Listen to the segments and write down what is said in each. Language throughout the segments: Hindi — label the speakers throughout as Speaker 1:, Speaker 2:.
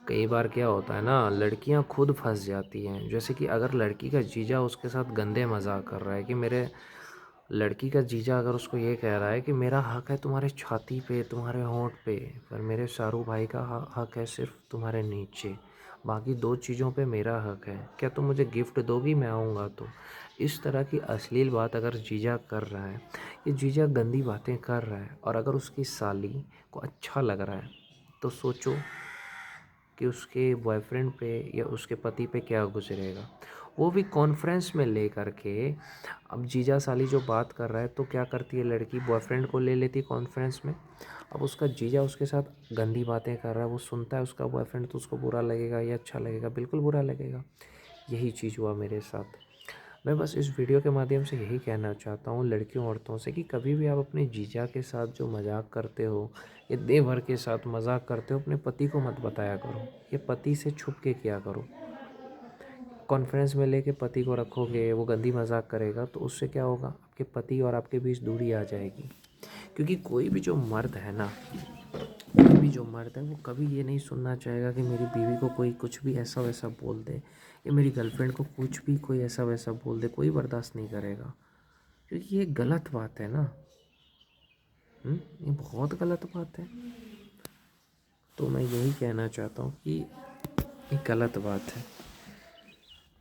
Speaker 1: कई बार क्या होता है ना, लड़कियां खुद फंस जाती हैं। जैसे कि अगर लड़की का जीजा उसके साथ गंदे मजाक कर रहा है कि मेरे लड़की का जीजा अगर उसको ये कह रहा है कि मेरा हक है तुम्हारे छाती पे, तुम्हारे होंठ पे, पर मेरे शाहरुख भाई का हक है सिर्फ तुम्हारे नीचे, बाकी दो चीज़ों पे मेरा हक है, क्या तुम मुझे गिफ्ट दोगी मैं आऊँगा तो। इस तरह की अश्लील बात अगर जीजा कर रहा है, ये जीजा गंदी बातें कर रहा है, और अगर उसकी साली को अच्छा लग रहा है, तो सोचो कि उसके बॉयफ्रेंड पे या उसके पति पे क्या गुजरेगा। वो भी कॉन्फ्रेंस में ले कर के। अब जीजा साली जो बात कर रहा है तो क्या करती है लड़की, बॉयफ्रेंड को ले लेती कॉन्फ्रेंस में। अब उसका जीजा उसके साथ गंदी बातें कर रहा है, वो सुनता है उसका बॉयफ्रेंड, तो उसको बुरा लगेगा या अच्छा लगेगा? बिल्कुल बुरा लगेगा। यही चीज़ हुआ मेरे साथ। मैं बस इस वीडियो के माध्यम से यही कहना चाहता हूँ लड़कियों औरतों से कि कभी भी आप अपने जीजा के साथ जो मजाक करते हो या देवर के साथ मजाक करते हो, अपने पति को मत बताया करो। ये पति से छुप के किया करो। कॉन्फ्रेंस में लेके पति को रखोगे, वो गंदी मजाक करेगा, तो उससे क्या होगा, आपके पति और आपके बीच दूरी आ जाएगी। क्योंकि कोई भी जो मर्द है ना, कोई भी जो मर्द है वो कभी ये नहीं सुनना चाहेगा कि मेरी बीवी को कोई कुछ भी ऐसा वैसा बोल दे, या मेरी गर्लफ्रेंड को कुछ भी कोई ऐसा वैसा बोल दे। कोई बर्दाश्त नहीं करेगा, क्योंकि ये गलत बात है ना। ये बहुत गलत बात है। तो मैं यही कहना चाहता हूँ कि ये गलत बात है।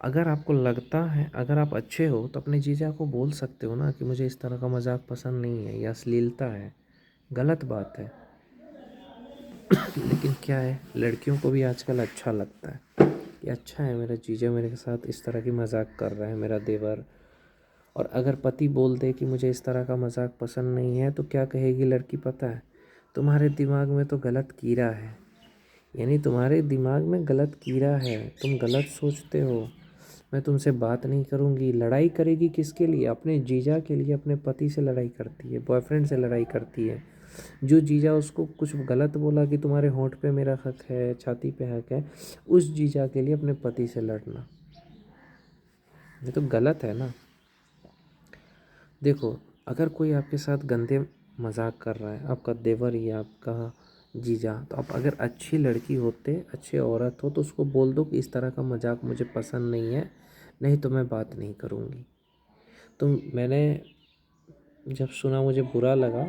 Speaker 1: अगर आपको लगता है, अगर आप अच्छे हो तो अपने जीजा को बोल सकते हो ना कि मुझे इस तरह का मजाक पसंद नहीं है या अश्लीलता है। गलत बात है। लेकिन क्या है, लड़कियों को भी आजकल अच्छा लगता है कि अच्छा है मेरा जीजा मेरे साथ इस तरह की मजाक कर रहा है, मेरा देवर। और अगर पति बोल दे कि मुझे इस तरह का मजाक पसंद नहीं है, तो क्या कहेगी लड़की पता है, तुम्हारे दिमाग में तो गलत कीड़ा है। यानी तुम्हारे दिमाग में गलत कीड़ा है, तुम गलत सोचते हो। मैं तुमसे बात नहीं करूँगी। लड़ाई करेगी किसके लिए? अपने जीजा के लिए। अपने पति से लड़ाई करती है, बॉयफ्रेंड से लड़ाई करती है। जो जीजा उसको कुछ गलत बोला कि तुम्हारे होंठ पे मेरा हक है, छाती पे हक है, उस जीजा के लिए अपने पति से लड़ना, ये तो गलत है ना। देखो, अगर कोई आपके साथ गंदे मजाक कर रहा है, आपका देवर या आपका जीजा, तो आप अगर अच्छी लड़की होते, अच्छी औरत हो, तो उसको बोल दो कि इस तरह का मजाक मुझे पसंद नहीं है, नहीं तो मैं बात नहीं करूँगी। तो मैंने जब सुना मुझे बुरा लगा।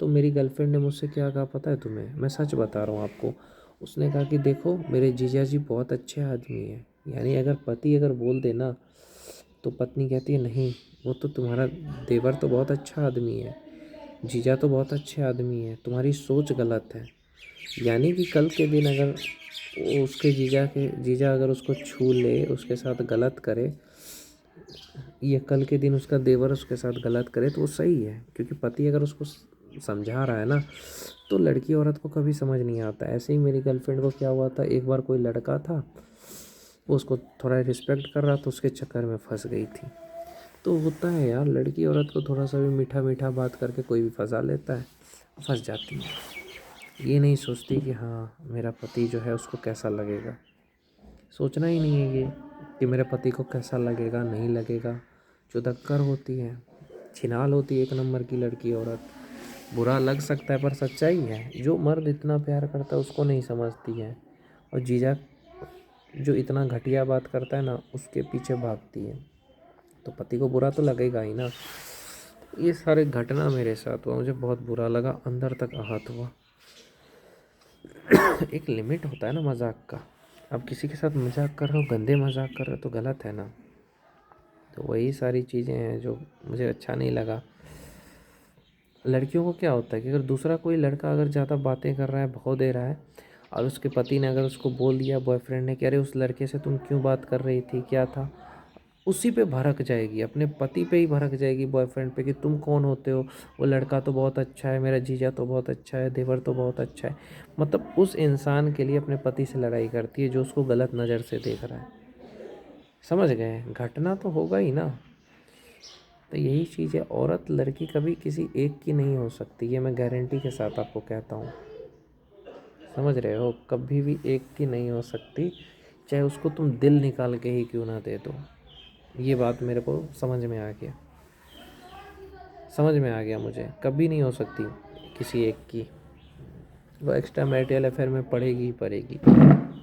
Speaker 1: तो मेरी गर्लफ्रेंड ने मुझसे क्या कहा पता है तुम्हें? मैं सच बता रहा हूँ आपको। उसने कहा कि देखो मेरे जीजा जी बहुत अच्छे आदमी हैं। यानी अगर पति अगर बोल दे ना, तो पत्नी कहती है नहीं, वो तो तुम्हारा देवर तो बहुत अच्छा आदमी है, जीजा तो बहुत अच्छे आदमी है, तुम्हारी सोच गलत है। यानी कि कल के दिन अगर वो उसके जीजा अगर उसको छू ले, उसके साथ गलत करे, या कल के दिन उसका देवर उसके साथ गलत करे, तो वो सही है। क्योंकि पति अगर उसको समझा रहा है ना, तो लड़की औरत को कभी समझ नहीं आता। ऐसे ही मेरी गर्लफ्रेंड को क्या हुआ था, एक बार कोई लड़का था, वो उसको थोड़ा रिस्पेक्ट कर रहा था, उसके चक्कर में फंस गई थी। तो होता है यार, लड़की औरत को थोड़ा सा भी मीठा मीठा बात करके कोई भी फंसा लेता है, फंस जाती है। ये नहीं सोचती कि हाँ मेरा पति जो है उसको कैसा लगेगा। सोचना ही नहीं है ये कि मेरे पति को कैसा लगेगा नहीं लगेगा। चुदक्कर होती है, छिनाल होती है एक नंबर की लड़की औरत। बुरा लग सकता है पर सच्चाई है। जो मर्द इतना प्यार करता है उसको नहीं समझती है, और जीजा जो इतना घटिया बात करता है ना, उसके पीछे भागती है। तो पति को बुरा तो लगेगा ही ना। ये सारे घटना मेरे साथ हुआ, मुझे बहुत बुरा लगा, अंदर तक आहत हुआ। एक लिमिट होता है ना मजाक का। अब किसी के साथ मजाक कर रहे हो, गंदे मजाक कर रहे हो, तो गलत है ना। तो वही सारी चीज़ें हैं जो मुझे अच्छा नहीं लगा। लड़कियों को क्या होता है कि अगर दूसरा कोई लड़का अगर ज़्यादा बातें कर रहा है, भौ दे रहा है, और उसके पति ने अगर उसको बोल दिया, बॉयफ्रेंड ने, कि अरे उस लड़के से तुम क्यों बात कर रही थी, क्या था, उसी पे भड़क जाएगी, अपने पति पे ही भड़क जाएगी, बॉयफ्रेंड पे, कि तुम कौन होते हो, वो लड़का तो बहुत अच्छा है, मेरा जीजा तो बहुत अच्छा है, देवर तो बहुत अच्छा है। मतलब उस इंसान के लिए अपने पति से लड़ाई करती है जो उसको गलत नज़र से देख रहा है। समझ गए? घटना तो होगा ही ना। तो यही चीज़ है, औरत लड़की कभी किसी एक की नहीं हो सकती, ये मैं गारंटी के साथ आपको कहता हूँ। समझ रहे हो? कभी भी एक की नहीं हो सकती, चाहे उसको तुम दिल निकाल के ही क्यों ना दे दो। ये बात मेरे को समझ में आ गया, समझ में आ गया मुझे। कभी नहीं हो सकती किसी एक की, वो एक्स्ट्रा मैरिटल अफेयर में पड़ेगी ही पड़ेगी।